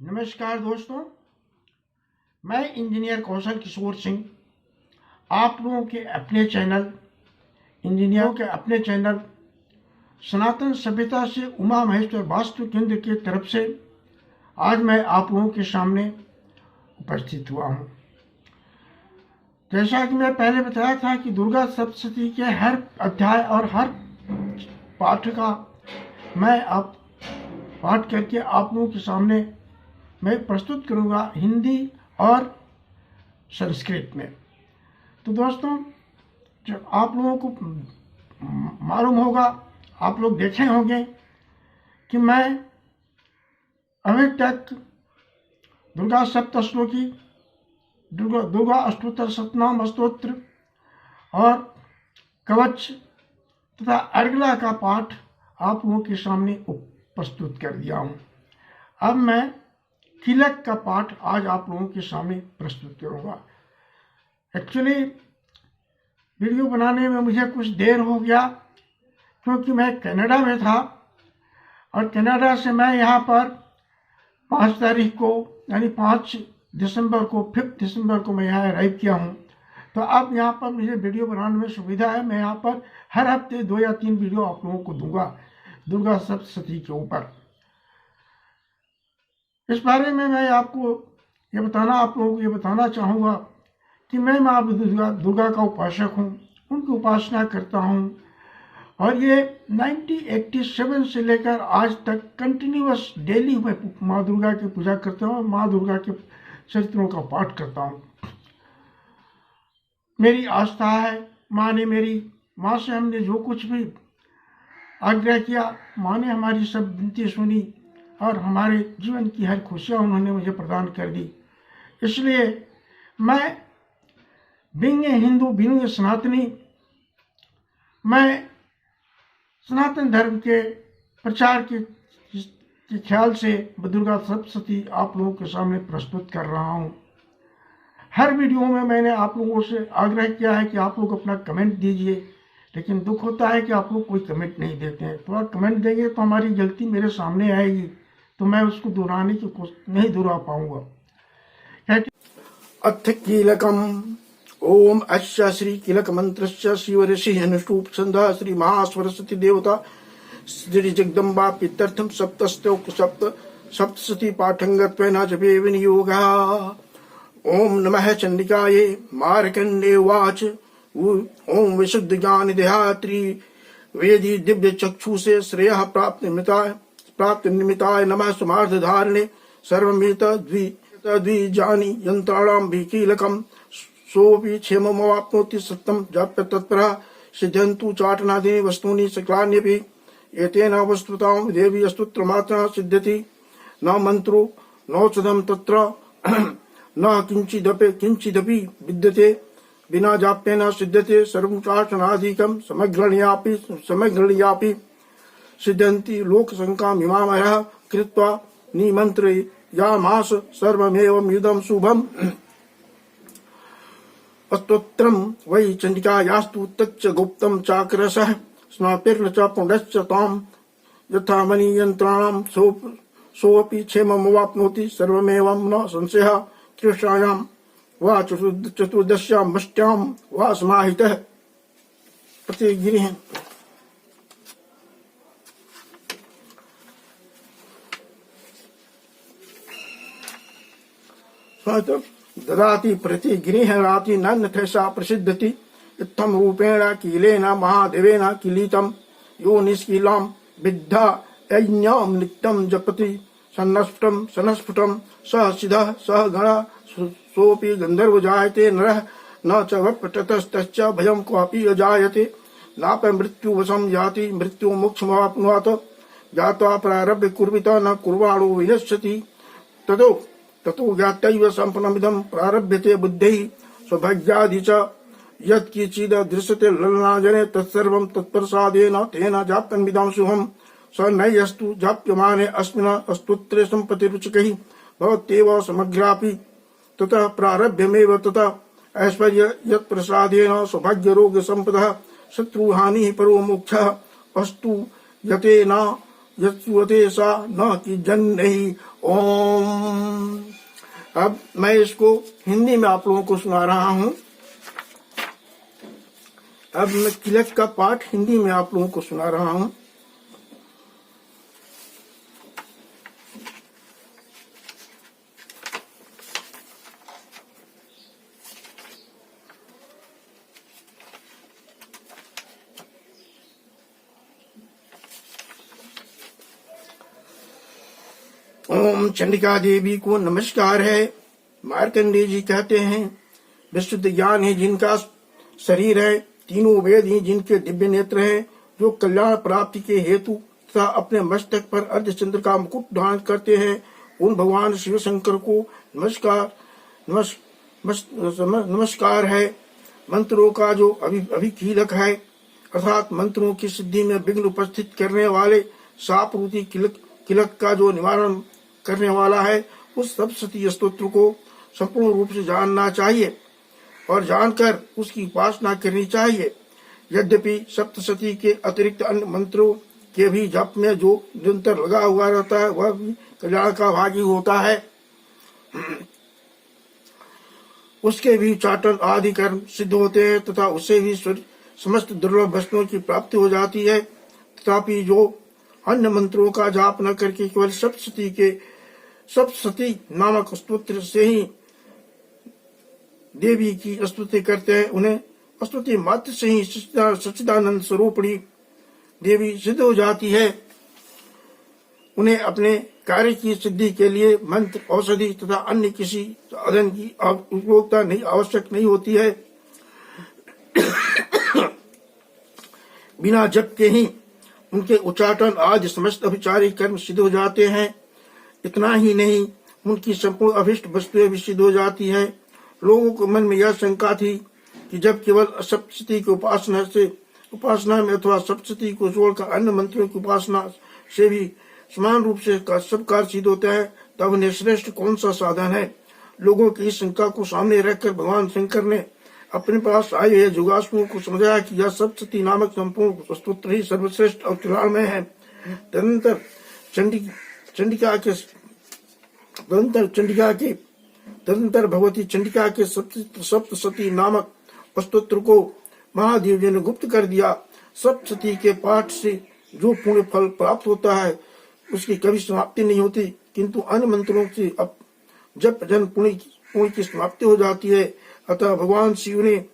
नमस्कार दोस्तों, मैं इंजीनियर कौशल किशोर सिंह आप लोगों के अपने चैनल इंजीनियरों के अपने चैनल सनातन सभ्यता से उमा महेश्वर वास्तु केंद्र की तरफ से आज मैं आप लोगों के सामने उपस्थित हुआ हूँ। जैसा कि मैं पहले बताया था कि दुर्गा सप्तशती के हर अध्याय और हर पाठ का मैं आप पाठ करके आप लोगों के सामने मैं प्रस्तुत करूंगा हिंदी और संस्कृत में। तो दोस्तों, जब आप लोगों को मालूम होगा, आप लोग देखे होंगे कि मैं अभी तक दुर्गा सप्तश्लोकी, दुर्गा अष्टोत्तर शतनाम स्तोत्र और कवच तथा अर्गला का पाठ आप लोगों के सामने प्रस्तुत कर दिया हूँ। अब मैं किलक का पाठ आज आप लोगों के सामने प्रस्तुत करूंगा। एक्चुअली वीडियो बनाने में मुझे कुछ देर हो गया क्योंकि मैं कनाडा में था और कनाडा से मैं यहाँ पर 5 तारीख को यानी 5 दिसंबर को 5 दिसंबर को मैं यहाँ अराइव किया हूँ। तो अब यहाँ पर मुझे वीडियो बनाने में सुविधा है। मैं यहाँ पर हर हफ्ते 2 या 3 वीडियो आप लोगों को दूंगा दुर्गा सप्तशती के ऊपर। इस बारे में मैं आपको आप लोगों को ये बताना चाहूँगा कि मैं माँ दुर्गा का उपासक हूँ, उनकी उपासना करता हूँ और ये 1987 से लेकर आज तक कंटिन्यूअस डेली मैं माँ दुर्गा की पूजा करता हूँ और माँ दुर्गा के चरित्रों का पाठ करता हूँ। मेरी आस्था है, माँ से हमने जो कुछ भी आग्रह किया, माँ ने हमारी सब विनती सुनी और हमारे जीवन की हर खुशियाँ उन्होंने मुझे प्रदान कर दी। इसलिए मैं being a Hindu, being a सनातनी, मैं सनातन धर्म के प्रचार के ख्याल से दुर्गा सप्तशती आप लोगों के सामने प्रस्तुत कर रहा हूँ। हर वीडियो में मैंने आप लोगों से आग्रह किया है कि आप लोग अपना कमेंट दीजिए, लेकिन दुख होता है कि आप लोग कोई कमेंट नहीं देते हैं। थोड़ा कमेंट देंगे तो हमारी गलती मेरे सामने आएगी, तो मैं उसको दोहराने की कोशिश नहीं दोहरा पाऊंगा। अथ कीलकम ओम अस्य श्री कीलक मंत्रस्य शिव ऋषि अनुष्टुप छंदः श्री महासरस्वती देवता श्री जगदम्बा पितर्थम सप्तस्तोक सप्तशती पाठंगत्वेन जपे विनियोगः। ओम नमः चंडिकाये मार्कंडे उवाच ओम विशुद्ध ज्ञान देहात्री वेदी दिव्य चक्षुषे श्रेयः प्राप्त निमित्ताय नमः सुमार्थ धारणे सर्वमित द्विजानि यंत्राणां कीलकं सोऽपि क्षेममवाप्नोति सत्यं जाप्य तत्परः सिद्ध्यन्तु चाटनादीनि वस्तूनि सकलान्यपि एतेन वस्तुतां देवी स्तोत्रमात्रा सिद्ध्यति। न मन्त्रो नौषधं तत्र न किंचिदपि विद्यते बिना जाप्येन सिद्ध्यते। सर्वं चाटनादिकं समग्रणीयापि सिद्ध्यन्ति लोकशङ्कां इमामयः कृत्वा निमन्त्रयामास सर्वमेवं युधं शुभम्। स्तोत्रं वै चण्डिकायास्तु तच्च गुप्तं चाक्रसः स्नातिर्न च पुण्यश्च तां यथा मणियन्त्राणां सोऽपि क्षेममवाप्नोति सर्वमेवं न संशयः। कृष्णायां वा चतुर्दश्यां मष्ट्यां वा समाहितः प्रतिगिरिः ददाति प्रतिगृह राति नन्यथैषा प्रसिद्धति। इत्थं रूपेण कीलेन महादेवेन कीलितं यो निष्कीलां विद्धा यज्ञां नित्यं जपति सन्नस्फुटं सः सिद्धः सः गणः सोऽपि गन्धर्वो जायते नरः न च वपटतस्तश्च भयं क्वापि अजायते। नापि मृत्युवशं याति मृत्युमोक्षमवाप्नुयात् ज्ञात्वा प्रारभ्य कुर्वित न कुर्वाणो विनश्यति। ततो ज्ञातैव सम्पन्नमिदं प्रारभ्यते बुद्धैः स्वभाग्यादि च यत्किंचिद् दृश्यते ललनाजने तत्सर्वं तत्प्रसादेन तेन जाप्यन्विदं शुभं। स नैस्तु जाप्यमाने अस्मिन् स्तोत्रे सम्पत्तिरुचिकैः भवत्येव समग्रापि ततः प्रारभ्यमेव ततः ऐश्वर्य यत्प्रसादेन सौभाग्यरोगसम्पदः शत्रुहानिः परो मोक्षः अस्तु यतेन यत्सुवते सा न कि जन नहीं। ओम। अब मैं इसको हिंदी में आप लोगों को सुना रहा हूं। अब मैं तिलक का पाठ हिंदी में आप लोगों को सुना रहा हूं। ओम चंडिका देवी को नमस्कार है। मार्कंडेय जी कहते हैं, विशुद्ध ज्ञान है जिनका शरीर है, तीनों वेद ही जिनके दिव्य नेत्र हैं, जो कल्याण प्राप्ति के हेतु तथा अपने मस्तक पर अर्धचंद्र का मुकुट धारण करते हैं, उन भगवान शिव शंकर को नमस्कार है। मंत्रों का जो अभिकीलक है, अर्थात मंत्रों की सिद्धि में विघ्न उपस्थित करने वाले सापरूपी किलक का जो निवारण करने वाला है, उस सप्तशती स्तोत्र को संपूर्ण रूप से जानना चाहिए और जानकर उसकी उपासना करनी चाहिए। यद्यपि सप्तशती के अतिरिक्त अन्य मंत्रों के भी जप में जो निरंतर लगा हुआ रहता है, वह भी कल्याण का भागी होता है। उसके भी उच्चाटन आदि कर्म सिद्ध होते हैं तथा उससे भी समस्त दुर्लभ वस्तुओं की प्राप्ति हो जाती है। तथापि जो अन्य मंत्रों का जाप न करके केवल सप्तशती नामक स्तोत्र से ही देवी की स्तुति करते हैं, उन्हें स्तुति मात्र से ही सच्चिदानंद स्वरूपणी देवी सिद्ध हो जाती है। उन्हें अपने कार्य की सिद्धि के लिए मंत्र, औषधि तथा अन्य किसी साधन की उपयोगिता नहीं आवश्यक नहीं होती है। बिना जप के ही उनके उच्चाटन आदि समस्त अभिचारिक कर्म सिद्ध हो जाते हैं। इतना ही नहीं, उनकी संपूर्ण अभिष्ट वस्तुएं भी सिद्ध हो जाती है। लोगों के मन में यह शंका थी कि जब केवल सप्तशती की उपासना में अथवा सप्तशती को छोड़कर अन्य मंत्रों की उपासना से भी समान रूप से सब कार्य सिद्ध होता है, तब उन्हें श्रेष्ठ कौन सा साधन है। लोगों की इस शंका को सामने रखकर भगवान शंकर ने अपने पास आए हुए जुगासुओं को समझाया कि यह सप्तशती नामक संपूर्ण स्तोत्र ही सर्वश्रेष्ठ और कल्याणमय है। तदनंतर भगवती चंडिका के सप्तशती नामक स्तोत्र को महादेव जी ने गुप्त कर दिया। सप्तशती के पाठ से जो पुण्य फल प्राप्त होता है, उसकी कभी समाप्ति नहीं होती, किंतु अन्य मंत्रों से अब जब जन पुण्य की समाप्ति हो जाती है। अतः भगवान शिव ने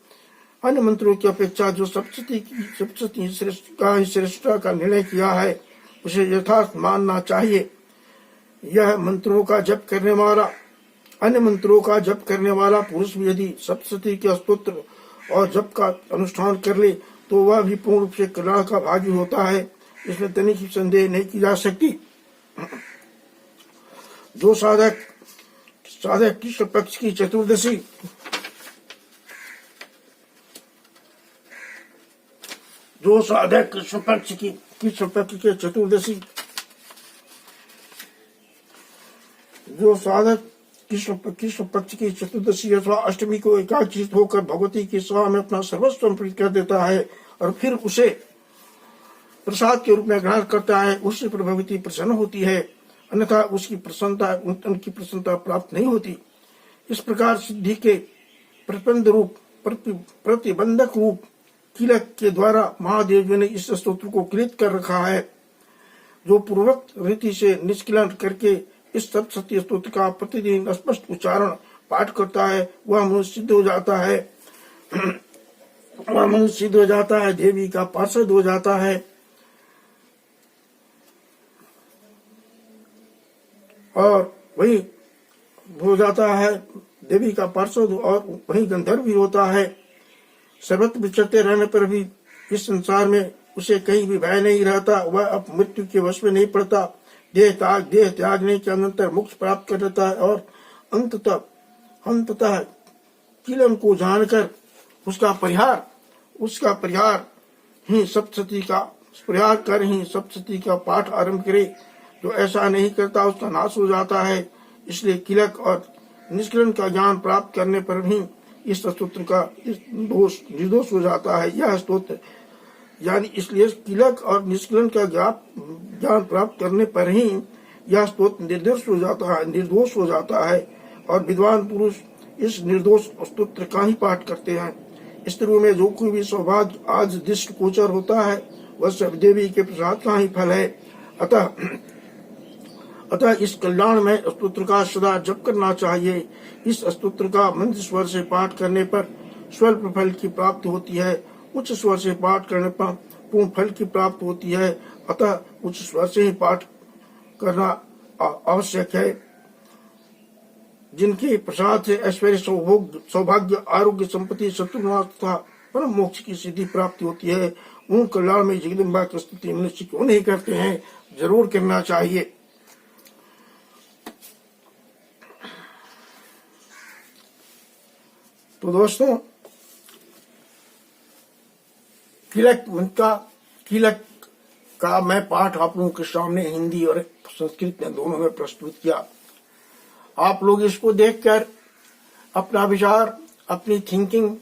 अन्य मंत्रों की अपेक्षा जो सप्तशती श्रेष्ठता का निर्णय किया है, उसे यथार्थ मानना चाहिए। यह मंत्रों का जप करने वाला, अन्य मंत्रों का जप करने वाला पुरुष भी यदि सप्तशती के स्तोत्र और जप का अनुष्ठान कर ले, तो वह भी पूर्ण रूप से कल्याण का भागी होता है। इसमें तनिक ही संदेह नहीं की जा सकती। जो साधक कृष्ण पक्ष की चतुर्दशी कृष्ण पक्ष के चतुर्दशी कृष्ण पक्ष की चतुर्दशी अथवा अष्टमी को एकाग्रचित होकर भगवती की सेवा में अपना सर्वस्व समर्पित कर देता है और फिर उसे प्रसाद के रूप में ग्रहण करता है, उससे पर भगवती प्रसन्न होती है, अन्यथा उनकी प्रसन्नता प्राप्त नहीं होती। इस प्रकार सिद्धि के प्रतिबंधक रूप किलक के द्वारा महादेव जी ने इस स्तोत्र को कृत कर रखा है। जो पूर्वोक्त रीति से निष्किलन करके इस सप्तशती स्तोत्र का प्रतिदिन स्पष्ट उच्चारण पाठ करता है, वह मनुष्य सिद्ध हो जाता है, देवी का पार्षद हो जाता है और वही हो जाता है देवी का पार्षद और वही गंधर्व भी होता है। सर्वत्र विचरते रहने पर भी इस संसार में उसे कहीं भी भय नहीं रहता। वह अब मृत्यु के वश में नहीं पड़ता। देह त्यागने के अनंतर मोक्ष प्राप्त कर लेता है और अंततः किलम को जानकर उसका परिहार ही सप्तशती का पाठ आरंभ करे। जो ऐसा नहीं करता उसका नाश हो जाता है। इसलिए किलक और निष्कलन का ज्ञान प्राप्त करने पर भी इस स्तोत्र का निर्दोष हो जाता है। यानी इसलिए किलक और निष्कलन का ज्ञान प्राप्त करने पर ही यह स्तोत्र निर्दोष हो जाता है और विद्वान पुरुष इस निर्दोष स्तोत्र का ही पाठ करते हैं। स्त्रियों में जो कोई भी सौभाग्य आज दृष्ट गोचर होता है वह सब देवी के प्रसाद का ही फल है। अतः इस कल्याण में स्तोत्र का सदा जप करना चाहिए। इस स्तोत्र का मंद स्वर से पाठ करने पर स्वल्प फल की प्राप्ति होती है, उच्च स्वर से पाठ करने पर पूर्ण फल की प्राप्ति होती है। अतः उच्च स्वर से ही पाठ करना आवश्यक है। जिनके प्रसाद से ऐश्वर्य सौभाग्य आरोग्य संपत्ति शत्रुनाश तथा परम मोक्ष की सिद्धि प्राप्ति होती है, उन कल्याण में जगदम्बा की स्तुति मनुष्य क्यों नहीं करते हैं, जरूर करना चाहिए। तो दोस्तों, कीलक का मैं पाठ आप लोगों के सामने हिंदी और संस्कृत में दोनों में प्रस्तुत किया। आप लोग इसको देखकर अपना विचार, अपनी थिंकिंग,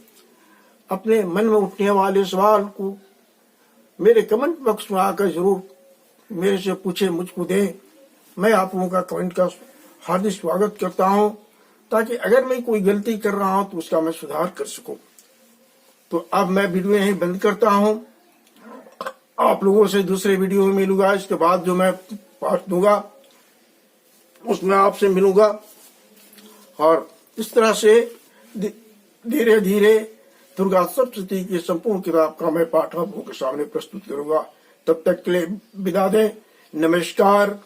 अपने मन में उठने वाले सवाल को मेरे कमेंट बॉक्स में आकर जरूर मेरे से पूछे, मुझको दें। मैं आप लोगों का कमेंट का हार्दिक स्वागत करता हूं, ताकि अगर मैं कोई गलती कर रहा हूं तो उसका मैं सुधार कर सकूं। तो अब मैं वीडियो यहीं बंद करता हूं। आप लोगों से दूसरे वीडियो में मिलूंगा। इसके बाद जो मैं पाठ दूंगा उसमें आपसे मिलूंगा और इस तरह से धीरे धीरे दुर्गा सप्तशती की संपूर्ण किताब का मैं पाठ आप लोगों के सामने प्रस्तुत करूंगा। तब तक के लिए विदा दें। नमस्कार।